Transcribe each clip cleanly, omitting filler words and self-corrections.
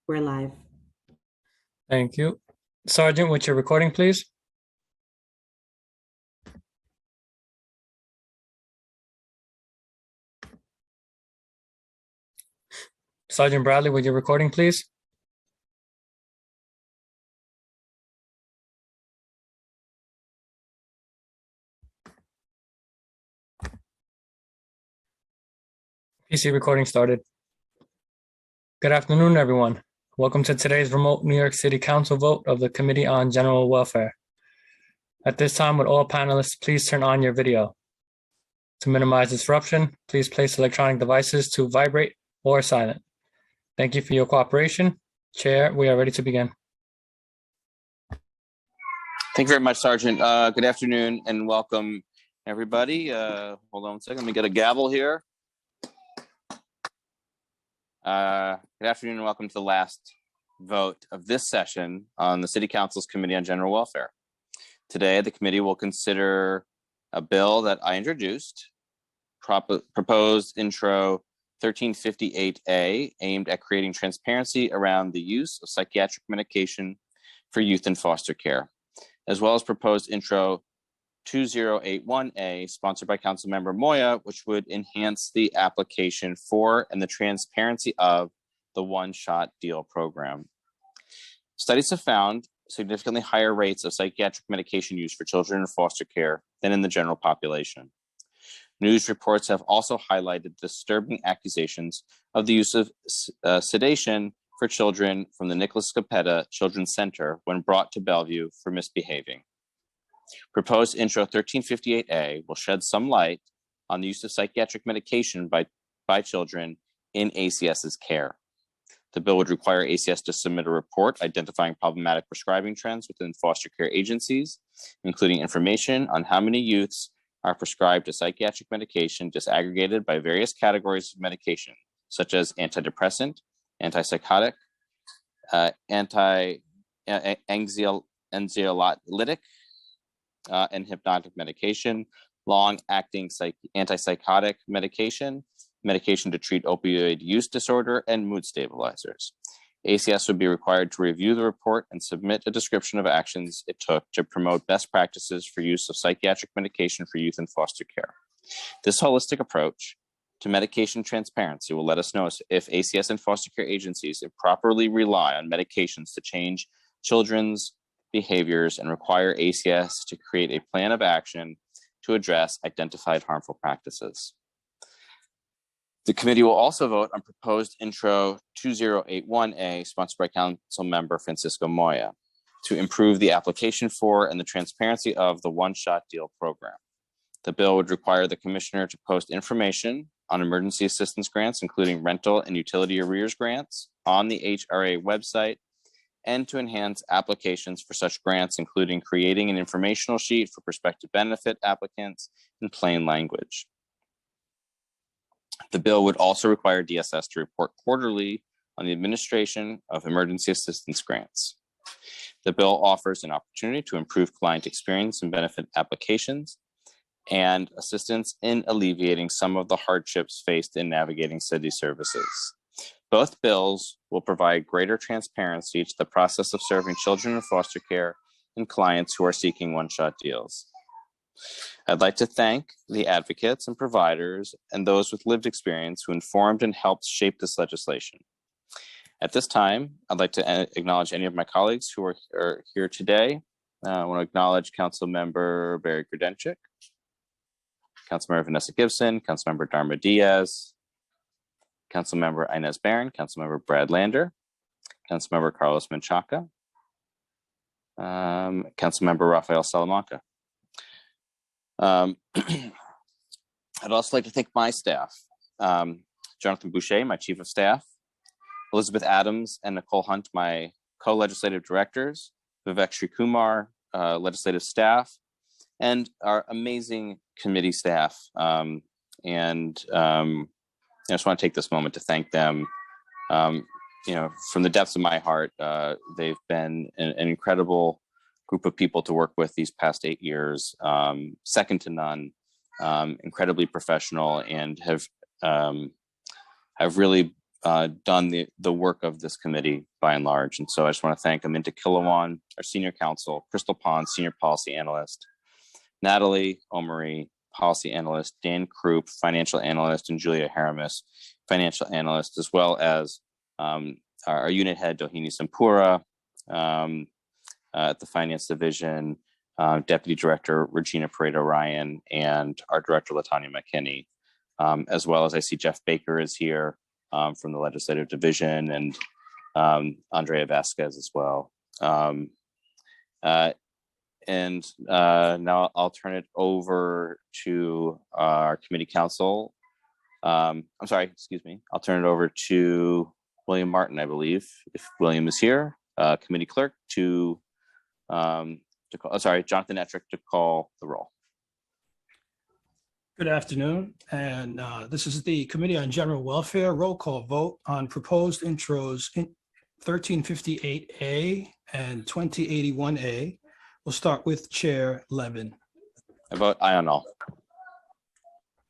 We're live. Thank you. Sergeant, with your recording, please. Sergeant Bradley, with your recording, please. PC recording started. Good afternoon, everyone. Welcome to today's remote New York City Council vote of the Committee on General Welfare. At this time, would all panelists please turn on your video? To minimize disruption, please place electronic devices to vibrate or silent. Thank you for your cooperation. Chair, we are ready to begin. Thank you very much, Sergeant. Good afternoon and welcome, everybody. Hold on a second, let me get a gavel here. Good afternoon and welcome to the last vote of this session on the City Council's Committee on General Welfare. Today, the committee will consider a bill that I introduced, proposed intro 1358A, aimed at creating transparency around the use of psychiatric medication for youth in foster care, as well as proposed intro 2081A, sponsored by Councilmember Moya, which would enhance the application for and the transparency of the one-shot deal program. Studies have found significantly higher rates of psychiatric medication use for children in foster care than in the general population. News reports have also highlighted disturbing accusations of the use of sedation for children from the Nicholas Scopetta Children's Center when brought to Bellevue for misbehaving. Proposed intro 1358A will shed some light on the use of psychiatric medication by children in ACS's care. The bill would require ACS to submit a report identifying problematic prescribing trends within foster care agencies, including information on how many youths are prescribed a psychiatric medication disaggregated by various categories of medication, such as antidepressant, antipsychotic, anxiolytic, and hypnotic medication, long-acting antipsychotic medication, medication to treat opioid use disorder, and mood stabilizers. ACS would be required to review the report and submit a description of actions it took to promote best practices for use of psychiatric medication for youth in foster care. This holistic approach to medication transparency will let us know if ACS and foster care agencies improperly rely on medications to change children's behaviors and require ACS to create a plan of action to address identified harmful practices. The committee will also vote on proposed intro 2081A, sponsored by Council Member Francisco Moya, to improve the application for and the transparency of the one-shot deal program. The bill would require the commissioner to post information on emergency assistance grants, including rental and utility arrears grants, on the HRA website, and to enhance applications for such grants, including creating an informational sheet for prospective benefit applicants in plain language. The bill would also require DSS to report quarterly on the administration of emergency assistance grants. The bill offers an opportunity to improve client experience and benefit applications and assistance in alleviating some of the hardships faced in navigating city services. Both bills will provide greater transparency to the process of serving children in foster care and clients who are seeking one-shot deals. I'd like to thank the advocates and providers and those with lived experience who informed and helped shape this legislation. At this time, I'd like to acknowledge any of my colleagues who are here today. I want to acknowledge Councilmember Barry Grudenchik, Councilmember Vanessa Gibson, Councilmember Dharma Diaz, Councilmember Inez Barron, Councilmember Brad Lander, Councilmember Carlos Menchaca, Councilmember Rafael Salamanca. I'd also like to thank my staff, Jonathan Boucher, my chief of staff, Elizabeth Adams and Nicole Hunt, my co-legislative directors, Vivek Srikumar, legislative staff, and our amazing committee staff. I just want to take this moment to thank them. From the depths of my heart, they've been an incredible group of people to work with these past 8 years, second to none, incredibly professional, and have really done the work of this committee by and large. And so I just want to thank Aminta Kilawan, our senior counsel, Crystal Pond, senior policy analyst, Natalie Omari, policy analyst, Dan Krupp, financial analyst, and Julia Haramis, financial analyst, as well as our unit head, Dohini Sampura, at the finance division, deputy director, Regina Pareto Ryan, and our director, Latanya McKinney, as well as I see Jeff Baker is here from the legislative division, and Andrea Vasquez as well. And now I'll turn it over to our committee counsel. I'm sorry, excuse me. I'll turn it over to William Martin, I believe, if William is here, committee clerk to call, sorry, Jonathan Ettrick to call the roll. Good afternoon, and this is the Committee on General Welfare roll call vote on proposed intros in 1358A and 2081A. We'll start with Chair Levin. I vote aye on all.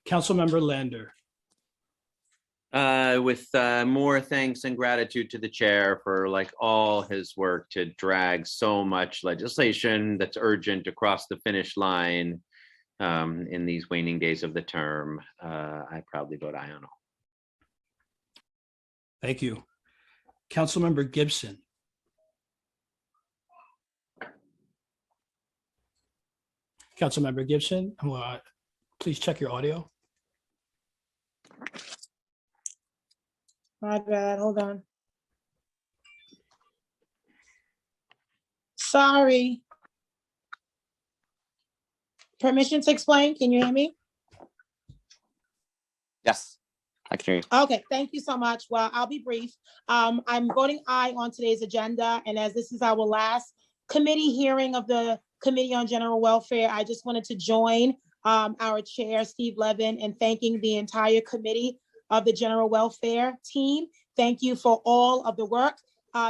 Councilmember Lander. With more thanks and gratitude to the chair for all his work to drag so much legislation that's urgent across the finish line in these waning days of the term. I proudly vote aye on all. Thank you. Councilmember Gibson. Councilmember Gibson, please check your audio. My bad, hold on. Sorry. Permission to explain, can you hear me? Yes, I can hear you. Okay, thank you so much. Well, I'll be brief. I'm voting aye on today's agenda, and as this is our last committee hearing of the Committee on General Welfare, I just wanted to join our chair, Steve Levin, in thanking the entire committee of the General Welfare team. Thank you for all of the work.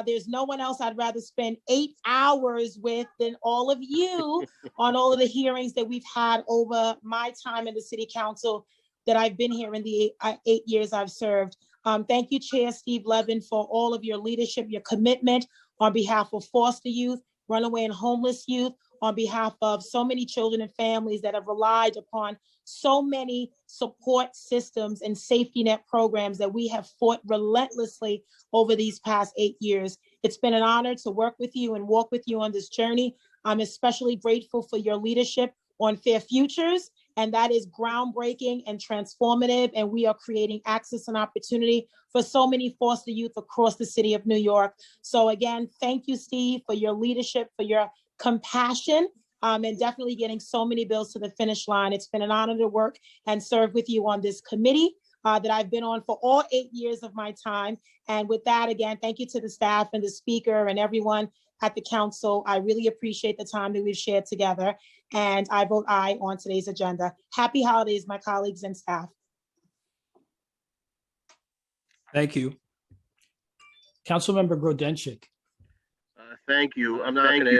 There's no one else I'd rather spend 8 hours with than all of you on all of the hearings that we've had over my time in the city council that I've been here in the 8 years I've served. Thank you, Chair Steve Levin, for all of your leadership, your commitment on behalf of foster youth, runaway and homeless youth, on behalf of so many children and families that have relied upon so many support systems and safety net programs that we have fought relentlessly over these past 8 years. It's been an honor to work with you and walk with you on this journey. I'm especially grateful for your leadership on Fair Futures, and that is groundbreaking and transformative, and we are creating access and opportunity for so many foster youth across the city of New York. So again, thank you, Steve, for your leadership, for your compassion, and definitely getting so many bills to the finish line. It's been an honor to work and serve with you on this committee that I've been on for all 8 years of my time. And with that, again, thank you to the staff and the speaker and everyone at the council. I really appreciate the time that we've shared together. And I vote aye on today's agenda. Happy holidays, my colleagues and staff. Thank you. Councilmember Grodenchik. Thank you. I'm not going to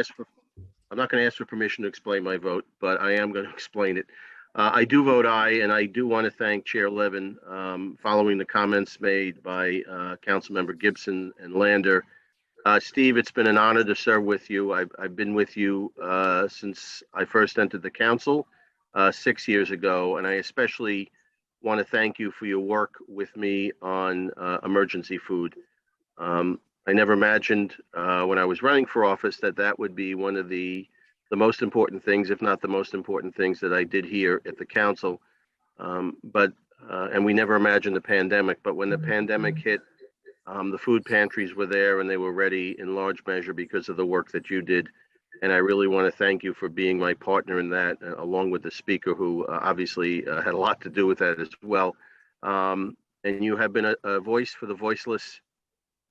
ask for permission to explain my vote, but I am going to explain it. I do vote aye, and I do want to thank Chair Levin, following the comments made by Councilmember Gibson and Lander. Steve, it's been an honor to serve with you. I've been with you since I first entered the council 6 years ago, and I especially want to thank you for your work with me on emergency food. I never imagined when I was running for office that would be one of the most important things, if not the most important things that I did here at the council. And we never imagined the pandemic, but when the pandemic hit, the food pantries were there and they were ready in large measure because of the work that you did. And I really want to thank you for being my partner in that, along with the speaker who obviously had a lot to do with that as well. And you have been a voice for the voiceless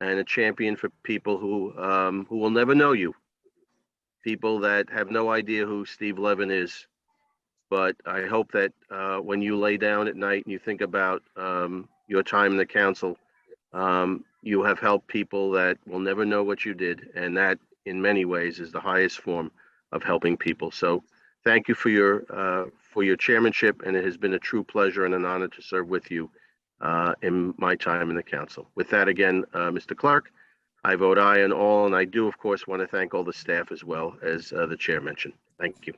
and a champion for people who will never know you, people that have no idea who Steve Levin is. But I hope that when you lay down at night and you think about your time in the council, you have helped people that will never know what you did. And that, in many ways, is the highest form of helping people. So thank you for your chairmanship. And it has been a true pleasure and an honor to serve with you. in my time in the council. With that, again, Mr. Clark, I vote aye on all, and I do, of course, want to thank all the staff as well, as the chair mentioned. Thank you.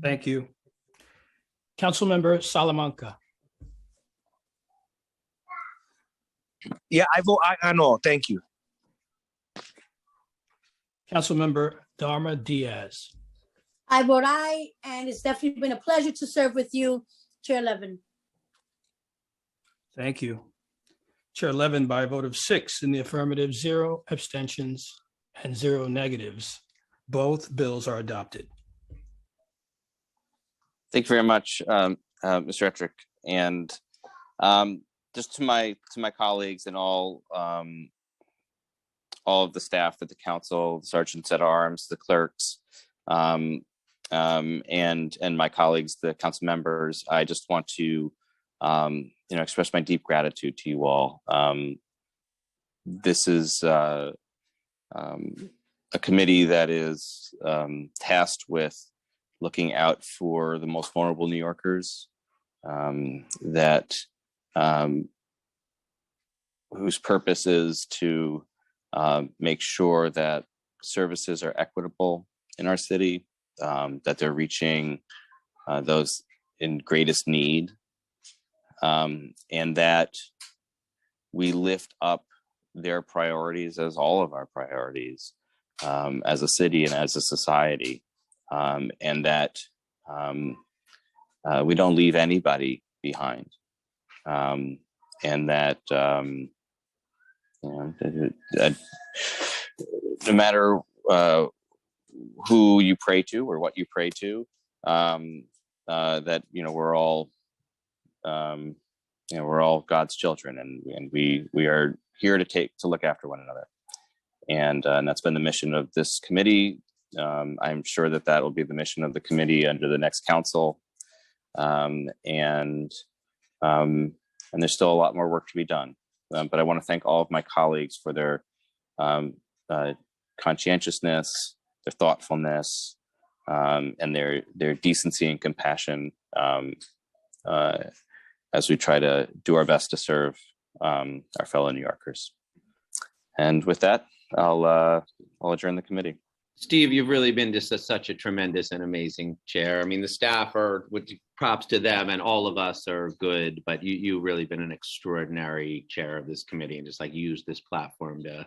Thank you. Councilmember Salamanca. Yeah, I vote aye on all. Thank you. Councilmember Dharma Diaz. I vote aye, and it's definitely been a pleasure to serve with you, Chair Levin. Thank you. Chair Levin, by a vote of 6 in the affirmative, 0 abstentions, and 0 negatives, both bills are adopted. Thank you very much, Mr. Ettrick. And just to my colleagues and all of the staff at the council, sergeants at arms, the clerks, and my colleagues, the council members, I just want to express my deep gratitude to you all. This is a committee that is tasked with looking out for the most vulnerable New Yorkers, whose purpose is to make sure that services are equitable in our city, that they're reaching those in greatest need, and that we lift up their priorities as all of our priorities as a city and as a society, and that we don't leave anybody behind, and that no matter who you pray to or what you pray to, that we're all God's children, and we are here to look after one another, and that's been the mission of this committee. I'm sure that will be the mission of the committee under the next council, and there's still a lot more work to be done. But I want to thank all of my colleagues for their conscientiousness, their thoughtfulness, and their decency and compassion as we try to do our best to serve our fellow New Yorkers. And with that, I'll adjourn the committee. Steve, you've really been just such a tremendous and amazing chair. I mean, the staff with props to them, and all of us are good, but you've really been an extraordinary chair of this committee, and just used this platform to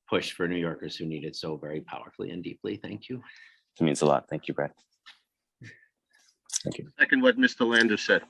push for New Yorkers who need it so very powerfully and deeply. Thank you. It means a lot. Thank you, Brad. Thank you. Second what Mr. Lander said.